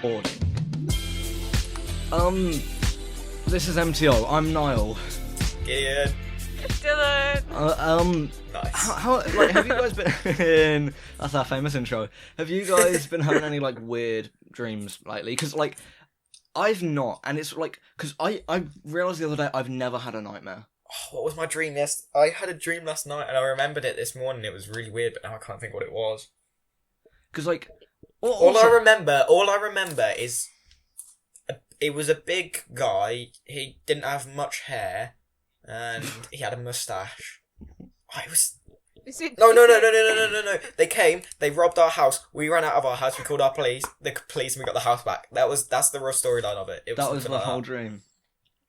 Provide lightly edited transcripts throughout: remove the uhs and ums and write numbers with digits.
Order. This is Emteo. I'm Niall. Gideon. Dylan. Nice. How have you guys been? That's our famous intro. Have you guys been having any weird dreams lately? Because I've not, and it's because I realized the other day I've never had a nightmare. Oh, what was my dream? Yes, I had a dream last night, and I remembered it this morning. It was really weird, but now I can't think what it was. Because all I remember is it was a big guy. He didn't have much hair, and he had a mustache. I was. No. They came, they robbed our house, we ran out of our house, we called our police, the police, and we got the house back. That's the real storyline of it. That was the whole dream.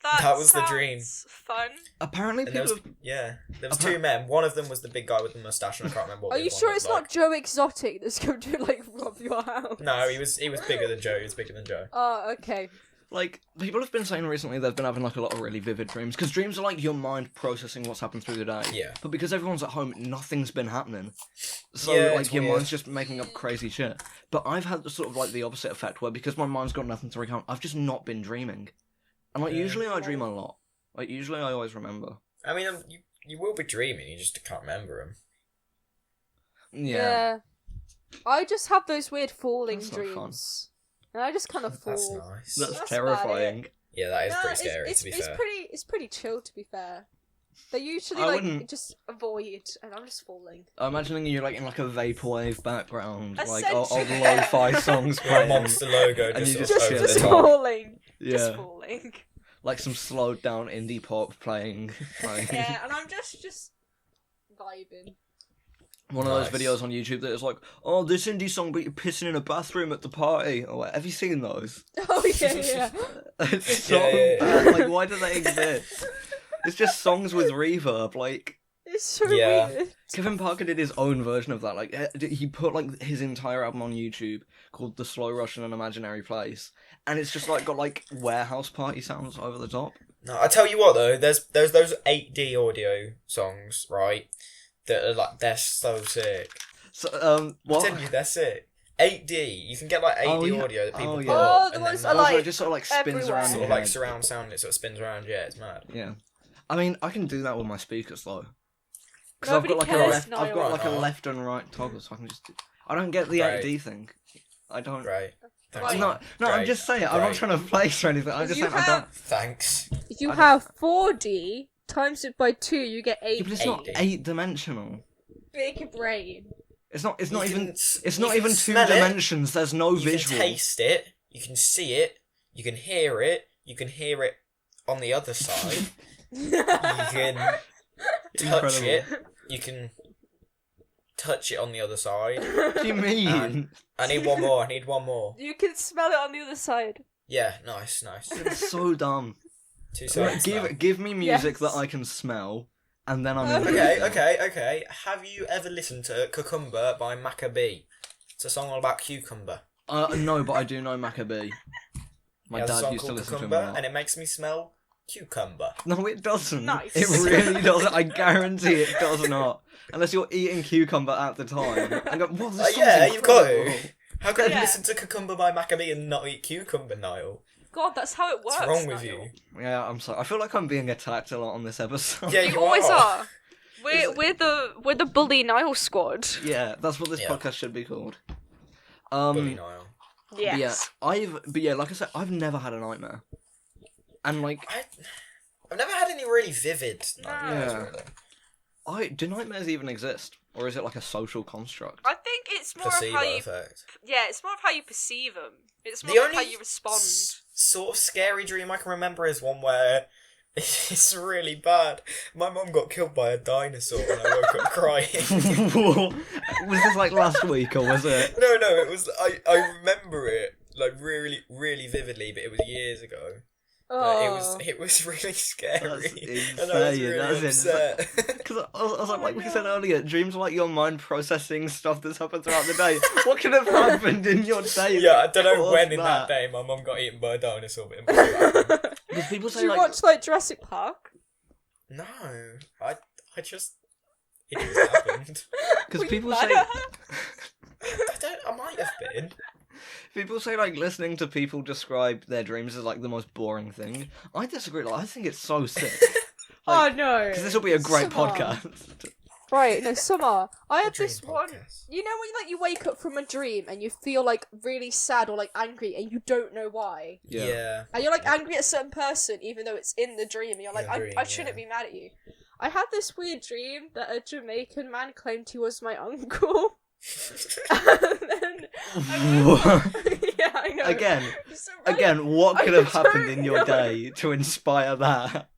That was the dream. Fun. Apparently, there was two men. One of them was the big guy with the mustache, and I can't remember what. Are you sure it's not Joe Exotic that's going to rob your house? No, he was bigger than Joe. He was bigger than Joe. Oh, okay. People have been saying recently they've been having a lot of really vivid dreams, because dreams are your mind processing what's happened through the day. Yeah. But because everyone's at home, nothing's been happening. So your weird. mind's just making up crazy shit. But I've had the opposite effect, where because my mind's got nothing to recount, I've just not been dreaming. And usually I dream a lot. Usually I always remember. I mean, you will be dreaming, you just can't remember them. Yeah. I just have those weird falling That's not fun. dreams. And I just kind of fall. That's nice. That's terrifying. Yeah, that is No, pretty scary, to be fair. It's pretty chill, to be fair. They usually just avoid, and I'm just falling. I'm imagining you in a vaporwave background, old Essentially. lo-fi songs playing. Monster logo, And you just just- over the Just top. falling. Yeah. Just falling. Some slowed down indie pop playing. Yeah, and I'm just vibing. One of those Nice. videos on YouTube that is this indie song, but you're pissing in a bathroom at the party. Or what? Have you seen those? Oh, yeah. It's so Yeah. bad. Why do they exist? It's just songs with reverb. It's so Yeah. weird. Kevin Parker did his own version of that. He put his entire album on YouTube called "The Slow Rush in an Imaginary Place," and it's just got warehouse party sounds over the top. No, I tell you what though, there's those 8D audio songs, right? That are they're so sick. So what? I'm telling you, they're sick. 8D, you can get 8D audio that people put yeah. up. Oh, the and ones then are it just spins everywhere. around sort your of head. surround sound, and it sort of spins around. Yeah, it's mad. Yeah, I mean, I can do that with my speakers though, because I've Nobody got cares, I've got Niall. a left and right toggle, so I can just. I don't get the Right. 8D thing. I don't. Great. Thanks. Right. No, I'm Great. just saying. I'm not Great. trying to place or anything. I'm If just you saying I don't. Thanks. If you have 4D, times it by 2, you get 8D. Yeah, but it's not 8D. 8-dimensional. Big brain. It's not. It's not You even. can s- It's you not can even 2 smell it, dimensions. There's no You visual. can taste it. You can see it. You can hear it. You can hear it on the other side. You can touch Incredible. it. You can touch it on the other side. What do you mean? And- I need one more. You can smell it on the other side. Yeah, nice. It's so dumb. 2 Like, seconds. now. give me music Yes. that I can smell, and then I'm in. Okay. Have you ever listened to Cucumber by Maccabee? It's a song all about cucumber. No, but I do know Maccabee. My He has a dad song used to called listen to him Cucumber, a lot. and it makes me smell cucumber. No, it doesn't. Nice. It really doesn't. I guarantee it does not. Unless you're eating cucumber at the time. And go, "Whoa, this song's Yeah, you've got incredible." to. How can you Yeah. listen to Cucumber by Maccabee and not eat cucumber, Niall? God, that's how it works. What's wrong with Niall. you? Yeah, I'm sorry. I feel like I'm being attacked a lot on this episode. Yeah, You always are. We're the bully Niall squad. Yeah, that's what this Yeah. podcast should be called. Bully Niall. Yes. Like I said, I've never had a nightmare. And I've never had any really vivid nightmares, Yeah. really. do nightmares even exist? Or is it like a social construct? I think it's more of Placebo how you. effect. Yeah, it's more of how you perceive them. It's The more of only how you respond. Sort of scary dream I can remember is one where it's really bad. My mum got killed by a dinosaur and I woke up crying. Was this last week or was it? No, it was. I remember it really, really vividly, but it was years ago. Oh. It was really scary, That's and I was insane, really that's upset. Because I was like we said earlier, dreams are your mind processing stuff that's happened throughout the day. What could have happened in your day? Yeah, I don't know caused when in that day my mum got eaten by a dinosaur, but it must have happened. Because people say Did you watch Jurassic Park? No, I just it just happened. because Were you people mad say at her? I might have been. People say like listening to people describe their dreams is like the most boring thing. I disagree. Like, I think it's so sick. Oh no! Because this will be a great Summer. podcast. Right, no, Summer. I had Dream this one. podcast. You know when you wake up from a dream and you feel like really sad or like angry and you don't know why, Yeah. and you're like angry at a certain person even though it's in the dream, and you're like, In the dream, I shouldn't yeah. be mad at you. I had this weird dream that a Jamaican man claimed he was my uncle. And then yeah, I know. Again, So, right, again, what could I have happened in don't your know. day to inspire that?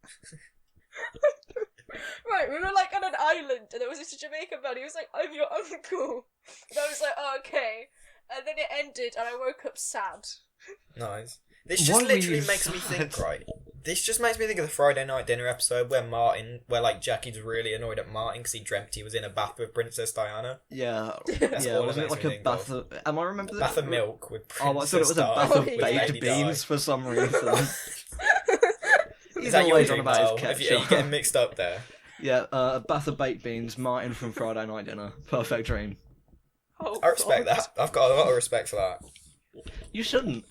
Right, we were like on an island, and there was this Jamaican man. He was like, "I'm your uncle," and I was like, "Oh, okay." And then it ended, and I woke up sad. Nice. This Why just were literally you makes me think, sad? right? This just makes me think of the Friday night dinner episode where like Jackie's really annoyed at Martin because he dreamt he was in a bath with Princess Diana. Yeah, That's yeah. all it Wasn't it makes like me a think bath of. of? Am I remember Bath of milk with Oh, I Princess thought it was a Di bath of with baked Lady beans Di. for some reason. Is He's that your always on dream, about Niall? his Are you ketchup. getting mixed up there? Yeah, a bath of baked beans, Martin from Friday Night Dinner. Perfect dream. Oh, I respect God. that. I've got a lot of respect for that. You shouldn't.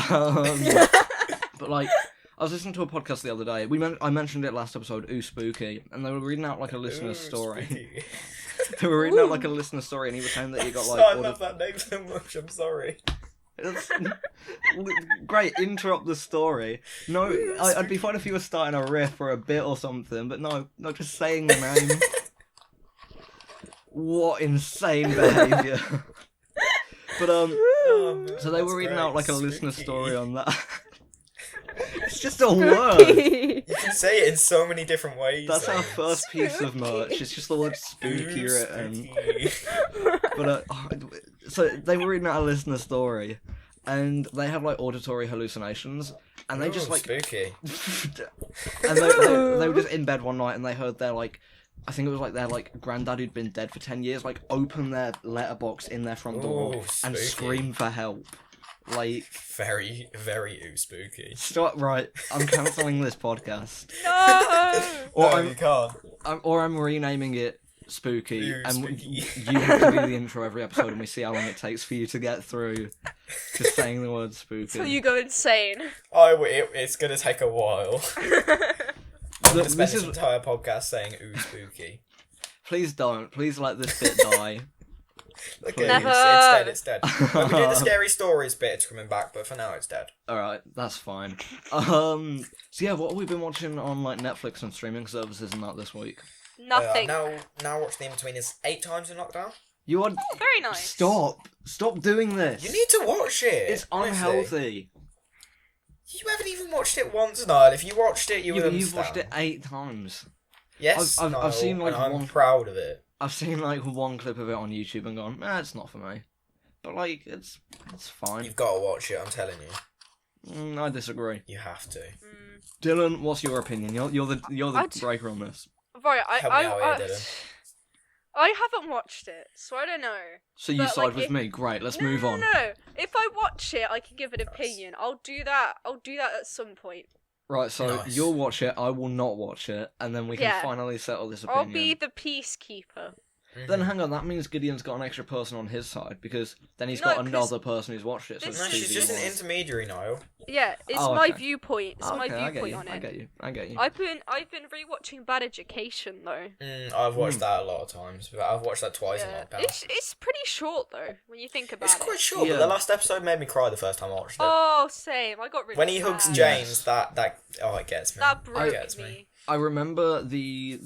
But like, I was listening to a podcast the other day. I mentioned it last episode. Ooh, spooky, and they were reading out like a listener's Ooh, story. spooky. They were reading out like a listener story, and he was saying that he got like. I love that name so much. I'm sorry. It's- Great, interrupt the story. No, I'd be fine if you were starting a riff or a bit or something, but no, just saying the name. What insane behaviour. But Oh, man, so they that's were reading great. out like a listener Spooky. story on that. It's just a word. You can say it in so many different ways. That's our though. first piece of Spooky. merch. It's just the word spooky Ooh, written. spooky. But so they were reading out a listener story, and they had like auditory hallucinations, and they just Ooh, like, spooky. and they were just in bed one night, and they heard their like, I think it was like their like granddad who'd been dead for 10 years, like open their letterbox in their front door Ooh, and spooky. scream for help. Like, Very, very spooky. stop! Right, I'm cancelling this podcast, No. or No, you can't. I'm renaming it Spooky, Ooh, and spooky. you have to do the intro every episode, and we see how long it takes for you to get through just saying the word spooky. So you go insane. It's gonna take a while. I'm gonna Look, spend this this is- entire podcast saying "ooh, spooky." Please don't. Please let this bit die. Okay, Never. it's dead. We're doing the scary stories bit. It's coming back, but for now, it's dead. Alright, that's fine. So yeah, what have we been watching on like Netflix and streaming services and that this week? Nothing. Now watch the In-Betweeners 8 times in lockdown. You are... Oh, very nice. Stop doing this. You need to watch it. It's honestly. unhealthy. You haven't even watched it once, Niall. If you watched it, you would You've understand. watched it 8 times. Yes, I've Niall, seen, like, and I'm one- proud of it. I've seen like one clip of it on YouTube and gone, it's not for me. But like, it's fine. You've got to watch it. I'm telling you. I disagree. You have to. Dylan, what's your opinion? You're the I'd- breaker on this. Right, Help me out here, Dylan. I haven't watched it, so I don't know. So you But, side like, with if- me? Great, let's No, move on. No, if I watch it, I can give an opinion. I'll do that at some point. Right, so Nice. you'll watch it, I will not watch it, and then we can Yeah. finally settle this opinion. I'll be the peacekeeper. Then hang on, that means Gideon's got an extra person on his side, because then he's No, got 'cause another person who's watched it, so this it's No, is- she's 2v1. just an intermediary, Niall. Yeah, it's Oh, my okay. viewpoint. It's my Okay, I get viewpoint you, on it. I get you. I've been rewatching Bad Education though. I've watched that a lot of times. But I've watched that twice in Yeah. lockdown. It's pretty short though when you think about It's it. quite short, Yeah. but the last episode made me cry the first time I watched it. Oh, same. I got really When he hugs sad. James, that it gets me. That It broke gets me. I remember the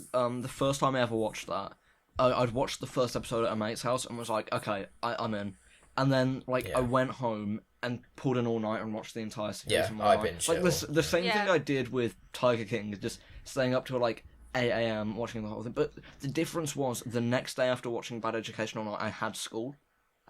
first time I ever watched that, I'd watched the first episode at a mate's house and was like, okay, I'm in. And then, like, Yeah. I went home and pulled an all-nighter and watched the entire series. Yeah, in one I night. binged Like, it the same thing Yeah. I did with Tiger King, just staying up till, like, 8 a.m. watching the whole thing. But the difference was, the next day after watching Bad Education all night, I had school.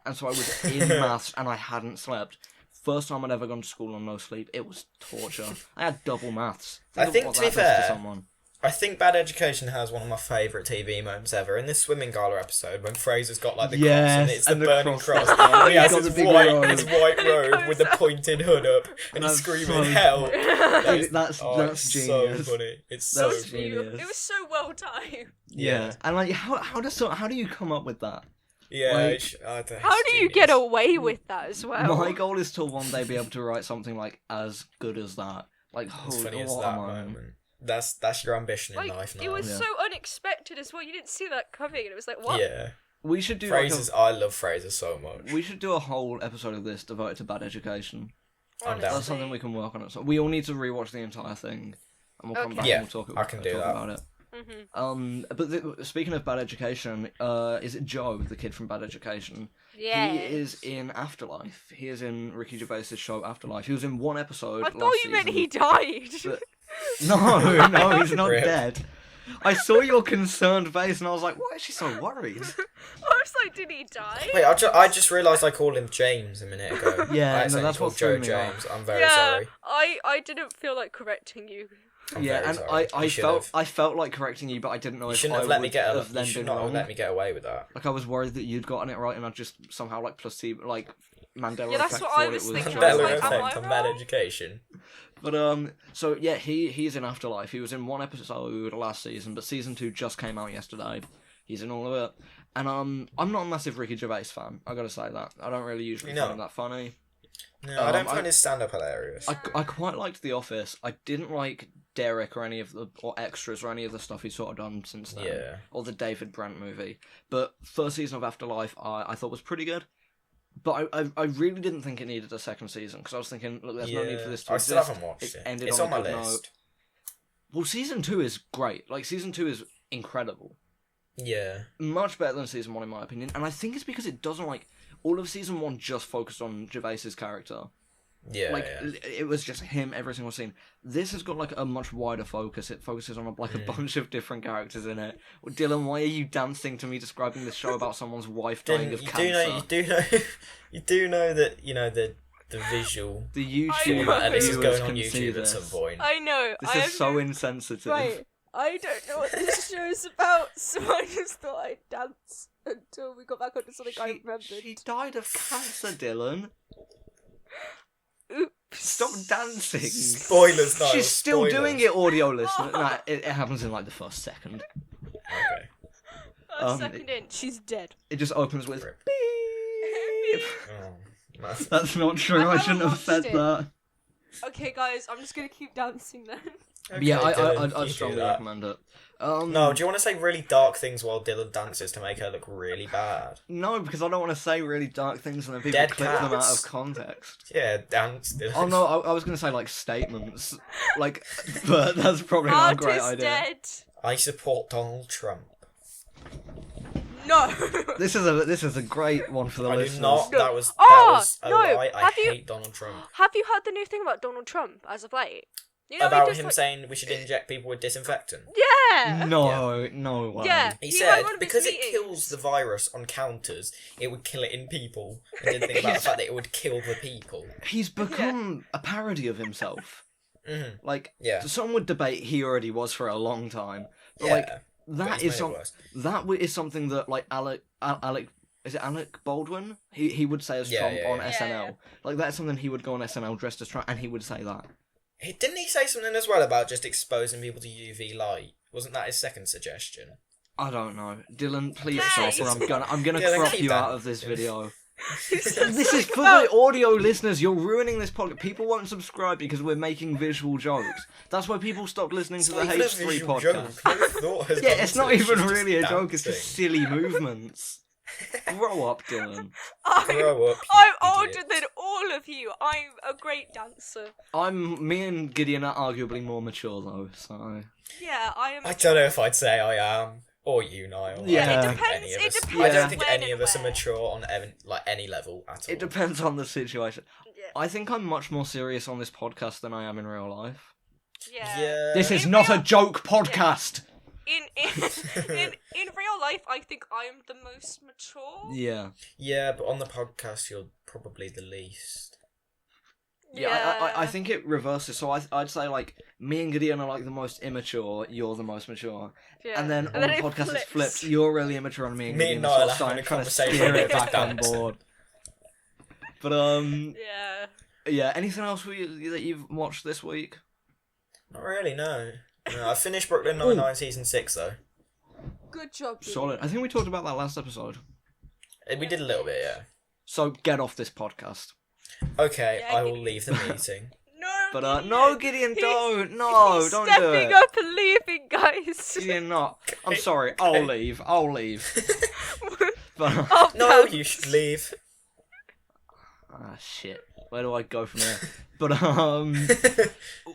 And so I was in maths and I hadn't slept. First time I'd ever gone to school on no sleep, it was torture. I had double maths. I of think, what to be that does fair, someone. I think Bad Education has one of my favourite TV moments ever. In this Swimming Gala episode, when Fraser's got like the cross and Yes, it's the and the burning cross. cross, Oh, and he has he's got his the big white robe. robe with the pointed hood up, and he's That's screaming so- "Help!" That's it's genius. so funny. It's That's so funny. genius. It was so well timed. Yeah, and like, how do you come up with that? Yeah, Like, How do you get away with that as well? My goal is to one day be able to write something like as good as that. Like, As holy, funny as what that a moment. moment. That's your ambition in Like, life now. it was Yeah. so unexpected as well. You didn't see that coming, and it was like, what? Yeah. We should do like Phrases, I love phrases so much. we should do a whole episode of this devoted to bad education. I'm down. That's something we can work on. So we all need to rewatch the entire thing, and we'll come Okay. back Yeah, and we'll talk. I can do talk that. about it. Mm-hmm. But speaking of bad education, is it Joe, the kid from Bad Education? Yeah. He is in Afterlife. He is in Ricky Gervais' show Afterlife. He was in one episode. I last thought you meant season. he died. But- No, he's not Rip. dead. I saw your concerned face, and I was like, "Why is she so worried?" I was like, did he die? Wait, I just realised I called him James a minute ago. Yeah, I no, accidentally that's called what Joe threw me James. off. I'm very yeah, sorry. I didn't feel like correcting you. I'm Yeah, very and sorry. I You should've. felt like correcting you, but I didn't know You if shouldn't I have let would me get. have then You should been not have wrong. let me get away with that. Like I was worried that you'd gotten it right, and I just somehow like placebo, like Mandela Yeah, that's effect what I thought was it was. thinking. I was Mandela like, am effect I on bad wrong? education. But so yeah, he's in Afterlife. He was in one episode last season, but season 2 just came out yesterday. He's in all of it, and I'm not a massive Ricky Gervais fan. I gotta say that I don't really usually No. find him that funny. No, I don't I- find his stand-up hilarious. I quite liked The Office. I didn't like Derek or any of the or extras or any of the stuff he's sort of done since then. Yeah. Or the David Brent movie. But first season of Afterlife I thought was pretty good. But I really didn't think it needed a second season because I was thinking, look, there's no need for this to I exist. still haven't watched It it. ended It's on on a my good list. note. Well, season 2 is great. Like season 2 is incredible. Yeah. Much better than season 1 in my opinion. And I think it's because it doesn't like all of season 1 just focused on Gervais's character. Yeah. Like yeah. it was just him every single scene. This has got like a much wider focus. It focuses on a bunch of different characters in it. Well, Dylan, why are you dancing to me describing this show about someone's wife dying of cancer? You do know that the visual The YouTube I know. format at least is viewers going on can see YouTube at this. some point. I know. This I is am so very- insensitive. Right. I don't know what this show's about, so I just thought I'd dance until we got back onto something I remembered. She died of cancer, Dylan. Oops. Stop dancing. Spoilers, Niall. She's still spoilers. doing it, audio listener. Nah, it happens in like the first second. Okay. A Um, second in. She's dead. It just opens with Rip. beep. Oh, that's- That's not true. I I shouldn't have haven't said watched it. that. Okay, guys, I'm just gonna keep dancing then. Okay, Yeah, Dylan, I'd you strongly do that. recommend it. No, do you want to say really dark things while Dylan dances to make her look really bad? No, because I don't want to say really dark things and then people Dead clip them out cats. of context. Yeah, dance, Dylan. Oh no, I was going to say like statements, like, but that's probably not a great Artist idea. dead. I support Donald Trump. No. This is a great one for the I do listeners. not. No. That was Oh, a no, lie. I have you- hate Donald Trump. Have you heard the new thing about Donald Trump as of late? You know, he About just, him like- saying we should inject people with disinfectant. Yeah. No way. Yeah. He He had said one of his because it meetings. kills the virus on counters, it would kill it in people. And didn't think about the fact that it would kill the people. He's become a parody of himself. Mhm. Like, Yeah. some would debate he already was for a long time. But Yeah. like, But that he's is made it worse. is something that like Alec is it Alec Baldwin? He would say as Yeah, Trump yeah, on yeah. SNL. Yeah. Like that's something he would go on SNL dressed as Trump, and he would say that. Didn't he say something as well about just exposing people to UV light? Wasn't that his second suggestion? I don't know, Dylan. Please Yeah, stop, or I'm gonna Yeah, then crop keep you that. out of this video. This This is for the audio listeners. You're ruining this podcast. People won't subscribe because we're making visual jokes. That's why people stopped listening to the not even a H3 visual podcast. joke. No thought has Yeah, gone it's to not it. even She's really a just joke. It's just dancing. silly movements. Grow up, Dylan. Grow up, you I'm idiot. older than all of you. I'm a great dancer. Me and Gideon are arguably more mature though, so Yeah, I am. I don't know if I'd say I am, or you, Niall. Yeah. I don't It think depends- any of it us. depends I Yeah. don't think when any of and us are where. mature on any level at all. it depends on the situation. Yeah. I think I'm much more serious on this podcast than I am in real life. Yeah. Yeah. This is In not a real- joke podcast. In real life, I think I'm the most mature. Yeah. Yeah, but on the podcast, you're probably the least. Yeah, I think it reverses. So I'd say like me and Gideon are like the most immature. You're the most mature, Yeah. and then on the it podcast it's flips. flipped. You're really immature, and me and Me Gideon and are Niall sort are of starting having a trying to conversation steer it about back on dancing. board. But Yeah. yeah. Anything else that you've watched this week? Not really, no. No, I finished Brooklyn Nine-Nine season 6 though. Good job. Gideon. Solid. I think we talked about that last episode. We did a little bit, yeah. So get off this podcast. Okay, Yeah, I will Gideon. leave the meeting. No, But Gideon. no, Gideon, don't. He's Don't do stepping it. up and leaving, guys. Gideon, not. I'm Okay, sorry. okay. I'll leave. But Oh, No, damn. you should leave. shit. Where do I go from there? But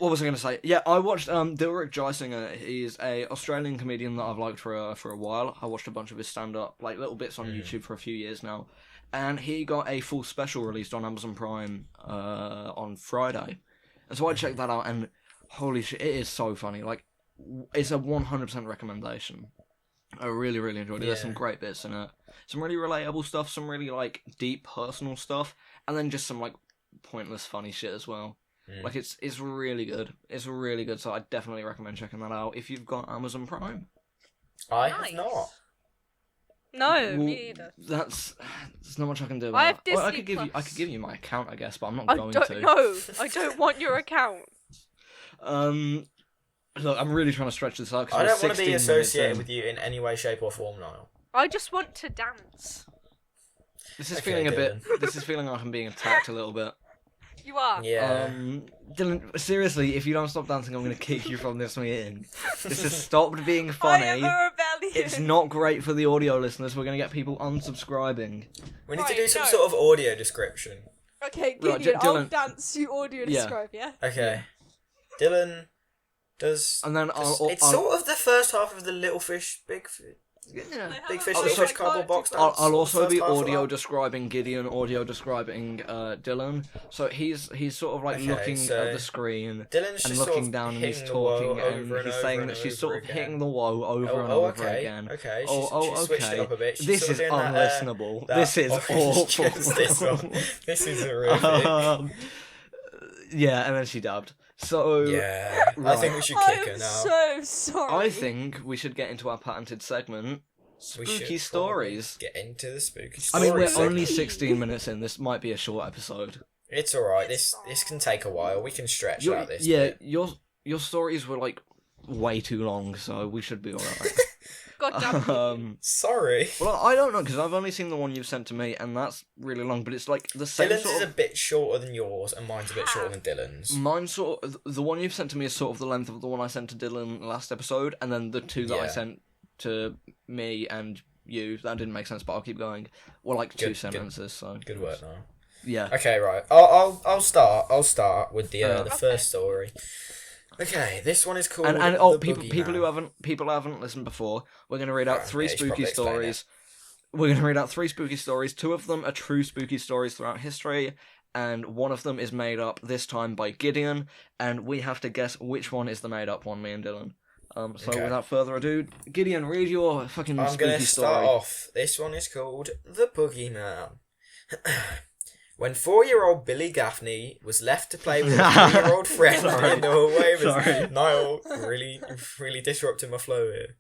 what was I going to say? Yeah, I watched Dilruk Jayasinha. He's a Australian comedian that I've liked for a while. I watched a bunch of his stand up, like little bits on YouTube for a few years now, and he got a full special released on Amazon Prime on Friday, and so I checked that out, and holy shit, it is so funny. Like, it's a 100% recommendation. I really, really enjoyed it. There's some great bits in it, some really relatable stuff, some really like deep personal stuff, and then just some like pointless funny shit as well. Like it's really good. It's really good, so I definitely recommend checking that out if you've got Amazon Prime. I Nice. have not. No, Well, me either. There's not much I can do about I have that. Well, I Disney could Plus. give you my account, I guess, but I'm not I going don't to. know. I don't want your account. Look, I'm really trying to stretch this out. I don't want to be associated with you in any way, shape, or form, Niall. I just want to dance. This is Okay, feeling a bit. Dylan. This is feeling like I'm being attacked a little bit. You are. Yeah. Dylan, seriously, if you don't stop dancing, I'm going to kick you from this meeting. This has stopped being I funny. am a rebellion. It's not great for the audio listeners. We're going to get people unsubscribing. We need to Right, do some no. sort of audio description. Okay, Right, Gideon, I'll Dylan. dance you audio Yeah. describe, yeah? Okay. Dylan does... And then it's sort of the first half of the Little Fish, Big Fish... Yeah. Big Fish, Oh, Little so- Fish cardboard box dance. I'll also First be half of audio that. describing Gideon, audio describing Dylan. So he's sort of like Okay, looking so at the screen Dylan's and just looking sort of down and he's hitting the woe talking and over he's over saying and that she's over sort of again. hitting the woe over and Oh, over okay. again. Okay, Oh, she's switched okay. it up a bit. She's This sort of is doing that, unlistenable. that This is orange awful. justice. This is horrific. Yeah, and then she dubbed. So Yeah, I Right. think we should kick her I'm now. so sorry. I think we should get into our patented segment, We spooky should stories. probably Get into the spooky I stories. mean, we're segment. only 16 minutes in. This might be a short episode. It's alright. This can take a while. We can stretch out this. Yeah, bit. your stories were like way too long, so we should be alright. God damn it. Sorry. Well, I don't know because I've only seen the one you've sent to me, and that's really long. But it's like the same Dylan's sort is a of. bit shorter than yours, and mine's a bit shorter than Dylan's. Mine sort of the one you've sent to me is sort of the length of the one I sent to Dylan last episode, and then the two that I Yeah. sent to me and you that didn't make sense, but I'll keep going. Were like two Good- sentences, so Good work now. yeah. Okay, right. I'll start with the Okay. first story. Okay, this one is called And The people Boogeyman. who haven't listened before, we're gonna read out Right, three yeah, you should spooky probably explain stories. We're gonna read out three spooky stories. Two of them are true spooky stories throughout history, and one of them is made up. This time by Gideon, and we have to guess which one is the made up one. Me and Dylan. So Okay. without further ado, Gideon, read your fucking I'm spooky gonna story. start off. This one is called The Boogeyman. When 4-year-old Billy Gaffney was left to play with a 3-year-old friend Sorry. in the hallway of Sorry. his... Niall, really disrupting my flow here.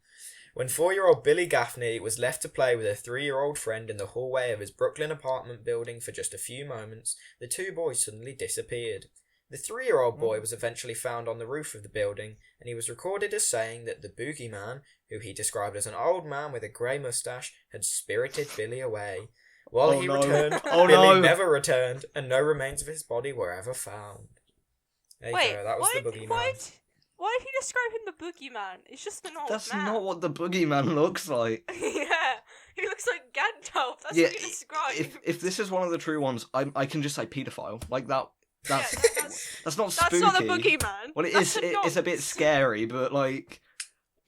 When 4-year-old Billy Gaffney was left to play with a 3-year-old friend in the hallway of his Brooklyn apartment building for just a few moments, the two boys suddenly disappeared. The 3-year-old boy was eventually found on the roof of the building, and he was recorded as saying that the boogeyman, who he described as an old man with a grey moustache, had spirited Billy away. While Oh, he no. returned, Oh, Billy no. never returned, and no remains of his body were ever found. There you Wait, go, that was the boogeyman. why did he describe him the boogeyman? It's just an old That's man. not what the boogeyman looks like. Yeah, he looks like Gandalf. That's Yeah, what you describe. if this is one of the true ones, I can just say paedophile like that. Yeah, That's that's not spooky. that's not the boogeyman. Well, it That's is. a It's a bit nonce. scary, but like,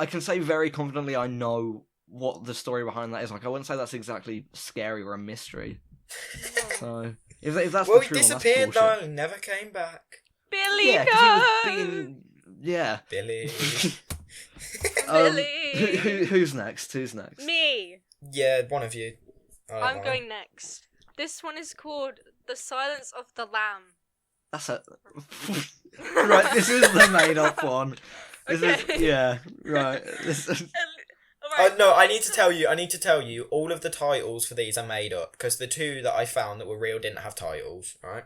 I can say very confidently I know what the story behind that is. Like, I wouldn't say that's exactly scary or a mystery. So, if that's Well, the he true one, that's disappeared, bullshit. though, and never came back. Billy, Yeah, no! because he was being. Yeah. Billy. Billy. Who's next? Who's next? Me. Yeah, one of you. I don't I'm know. going next. This one is called The Silence of the Lamb. That's it. Right, this is the made-up one. This is Okay. yeah. Right. This is, Alright. No, I need to tell you, all of the titles for these are made up, because the two that I found that were real didn't have titles, right?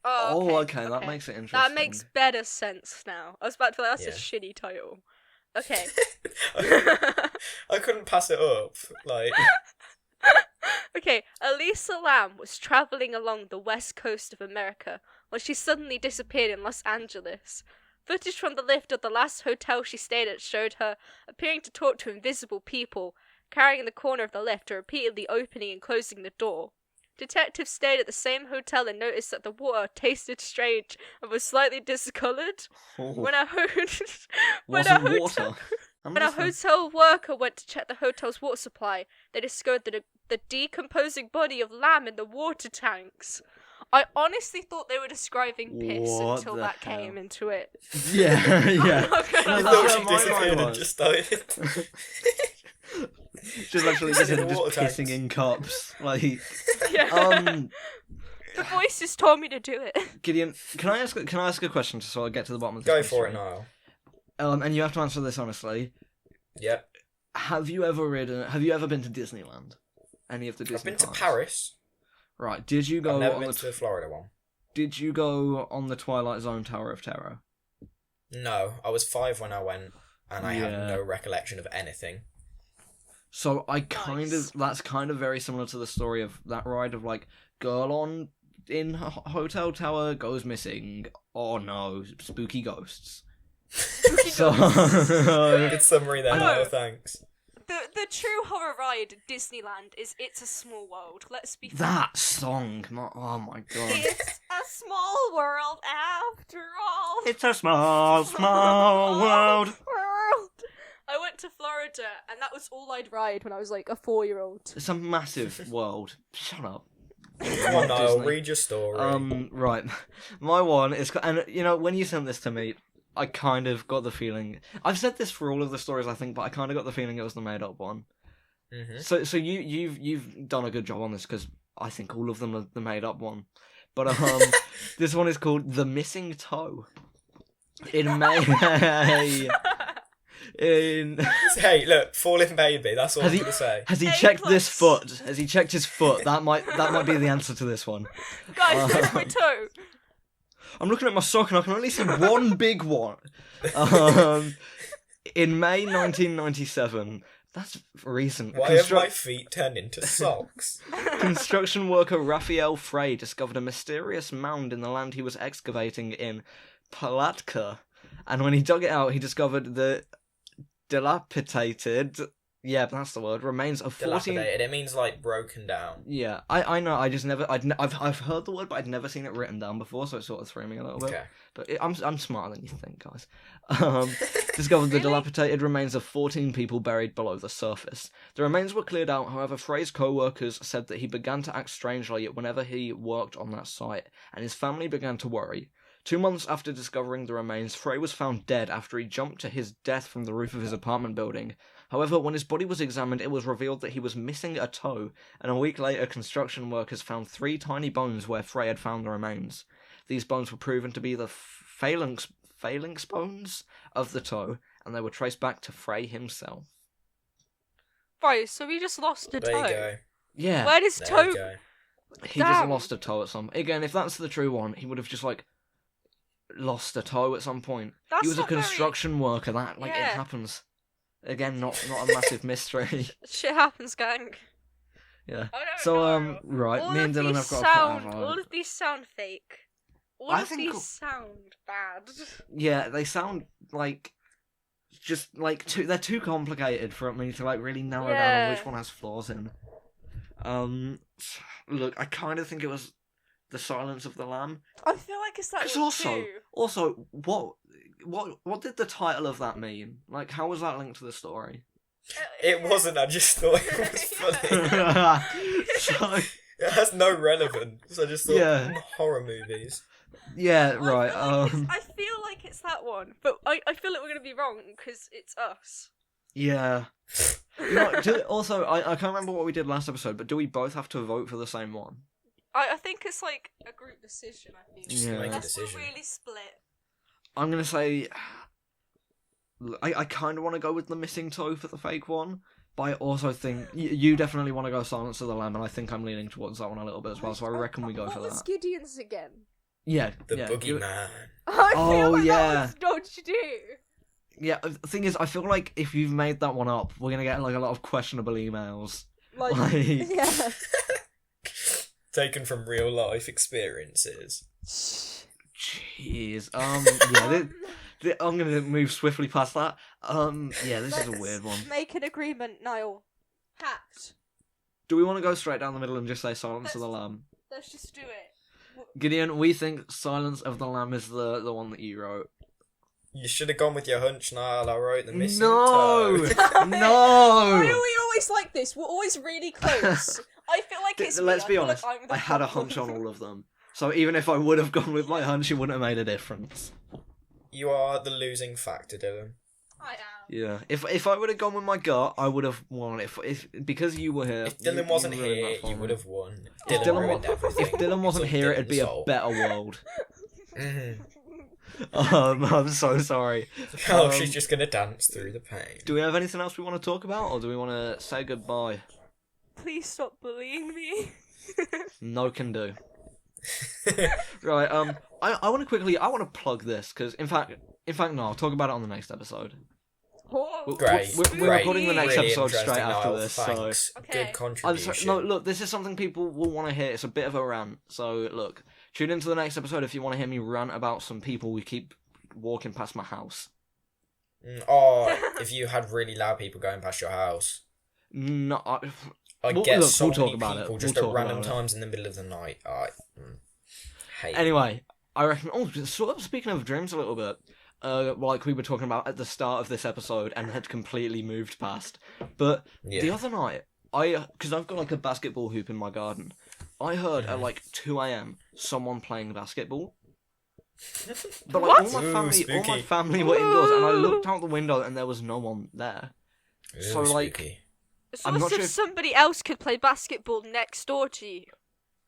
oh, okay. That makes it interesting. That makes better sense now. I was about to be like, that's a Yeah. shitty title. Okay. I couldn't pass it up, like... Okay, Elisa Lam was traveling along the west coast of America when she suddenly disappeared in Los Angeles. Footage from the lift of the last hotel she stayed at showed her appearing to talk to invisible people, carrying the corner of the lift or repeatedly opening and closing the door. Detectives stayed at the same hotel and noticed that the water tasted strange and was slightly discoloured. When a Wasn't water. When a hotel worker went to check the hotel's water supply, they discovered the decomposing body of lamb in the water tanks. I honestly thought they were describing piss What until the that hell? came into it. Yeah, yeah. I'm not gonna I No, lie. that's thought what she my mind disappeared and was. just died. She's literally It's in just water pissing tanks. in cups. Like, Yeah. The voices told me to do it. Gideon, can I ask a question just so I get to the bottom of this? Go for it, mystery? Niall. And you have to answer this honestly. Yep. Have you ever been to Disneyland? Any of the Disney I've been to parks? Paris. Right. Did you go I've never on been the to the Florida one. Did you go on the Twilight Zone Tower of Terror? No, I was 5 when I went, and I have Yeah. no recollection of anything. So Nice. that's kind of very similar to the story of that ride of like girl in hotel tower goes missing. Oh no, spooky ghosts. So Good summary there, No. Niall, thanks. The true horror ride at Disneyland is It's a Small World. Let's be fair. that song, oh my god. It's a small world after all. It's a small, small world. I went to Florida, and that was all I'd ride when I was like a 4-year-old. It's a massive world. Shut up. Come on, Niall, Disney. read your story. Right. My one is, and you know, when you sent this to me, I kind of got the feeling. I've said this for all of the stories, I think, but I kind of got the feeling it was the made-up one. Mm-hmm. So you've done a good job on this because I think all of them are the made-up one. But this one is called The Missing Toe. In May. Hey, look, falling baby. That's all Has I'm he- gonna say. Has he A checked this plus. foot? Has he checked his foot? That might be the answer to this one. Guys, where's my toe? I'm looking at my sock and I can only see one big one. In May 1997, that's recent. Why have my feet turned into socks? Construction worker Raphael Frey discovered a mysterious mound in the land he was excavating in Palatka, and when he dug it out, he discovered the dilapidated. Yeah, that's the word. Remains of 14. Dilapidated. It means like broken down. Yeah, I know. I just never. I've heard the word, but I'd never seen it written down before, so it sort of threw me a little bit. Okay. But I'm smarter than you think, guys. Discovered the Really? dilapidated remains of 14 people buried below the surface. The remains were cleared out, however, Frey's co-workers said that he began to act strangely whenever he worked on that site, and his family began to worry. 2 months after discovering the remains, Frey was found dead after he jumped to his death from the roof of his apartment building. However, when his body was examined, it was revealed that he was missing a toe, and a week later, construction workers found 3 tiny bones where Frey had found the remains. These bones were proven to be the phalanx bones of the toe, and they were traced back to Frey himself. Right, so we just lost a There toe. you go. Yeah, Where does There toe? you go. he just Damn. lost a toe at some. Again, if that's the true one, he would have just like lost a toe at some point. That's He was a not very- construction worker. That it Yeah. happens. Again, not a massive mystery. Shit happens, gang. Yeah. I don't So know. right, all me and of Dylan these have got sound, to put our- all of these sound fake. All I of think- these sound bad. Yeah, they sound like just like they're too complicated for me to like really narrow down Yeah. on which one has flaws in. Look, I kind of think it was The Silence of the Lamb. I feel like it's that Because one also, too. what did the title of that mean? Like, how was that linked to the story? It wasn't. I just thought it was funny. So, It has no relevance. I just thought Yeah. horror movies. yeah, I right. feel like it's that one, but I feel like we're gonna be wrong because it's us. Yeah. No, also, I can't remember what we did last episode, but do we both have to vote for the same one? I think it's like a group decision. I feel. Just Yeah. make a Unless we're decision. really split. I'm gonna say I kind of want to go with the missing toe for the fake one, but I also think you definitely want to go Silence of the Lamb, and I think I'm leaning towards that one a little bit as well. So I reckon we go what for was that. Gideon's again? Yeah, The yeah, boogeyman. I Oh, feel like yeah. that was dodgy too. Yeah, the thing is, I feel like if you've made that one up, we're gonna get like a lot of questionable emails Like, yeah. Taken from real life experiences. Jeez. I'm gonna move swiftly past that. This is a weird one. Make an agreement, Niall. Pact. Do we want to go straight down the middle and just say Silence of the Lamb? Let's just do it. Gideon, we think Silence of the Lamb is the one that you wrote. You should have gone with your hunch, Niall. I wrote the missing No! toe. No! Why are we always like this? We're always really close. I feel like it's Let's me. be I feel honest, like I'm the I had a problem. hunch on all of them. So even if I would have gone with my hunch, it wouldn't have made a difference. You are the losing factor, Dylan. I am. Yeah. If I would have gone with my gut, I would have won. If because you were here. If Dylan wasn't ruined here, that for you me. would have won. If Dylan Dylan, ruined everything. if Dylan wasn't It's here, on it'd be Dylan's a fault. better world. Mhm. I'm so sorry. Oh, she's just gonna dance through the pain. Do we have anything else we want to talk about, or do we want to say goodbye? Please stop bullying me. No can do. Right. I want to plug this because in fact, no, I'll talk about it on the next episode. Oh. Great. We're great. recording the next Really episode straight interesting, after Niall. this, Thanks. so. Okay. Good I'm contribution. sorry, no, look, this is something people will want to hear. It's a bit of a rant. So, look, tune into the next episode if you want to hear me rant about some people we keep walking past my house. Or if you had really loud people going past your house. No, I We'll- get look, so we'll talk many about people it. just We'll at talk random about it. times in the middle of the night. I hate it. Anyway, I reckon. Oh, sort of speaking of dreams a little bit. Like we were talking about at the start of this episode and had completely moved past. But Yeah. the other night, because I've got like a basketball hoop in my garden, I heard at like 2 a.m. someone playing basketball. But like What? all my Ooh, spooky. family were indoors, and I looked out the window and there was no one there. Ooh, So, like, spooky. It's I'm almost not as sure if if- somebody else could play basketball next door to you.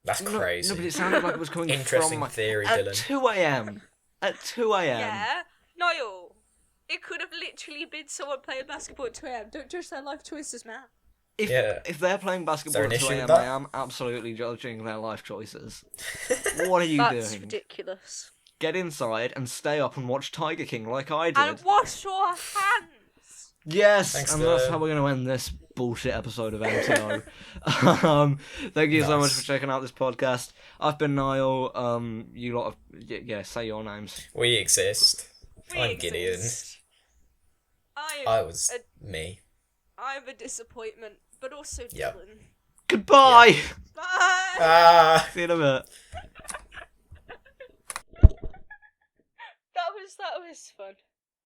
That's crazy. No, but it sounded like it was coming Interesting from my... theory, At Dylan. 2 a.m. At 2 a.m. Yeah, Niall. It could have literally been someone playing basketball at 2 a.m. Don't judge their life choices, man. If they're playing basketball Is there at an 2 issue a.m., with I that? am absolutely judging their life choices. What are you That's doing? ridiculous. Get inside and stay up and watch Tiger King like I did. And wash your hands. Yes, Thanks, and that's Dylan. how we're going to end this bullshit episode of MTO. Thank you so much Nice. for checking out this podcast. I've been Niall. You lot of... Yeah, say your names. We exist. We I'm Gideon. exist. I was me. I'm a disappointment, but also Yep. Dylan. Goodbye! Bye. Ah! See you in a bit. That was fun.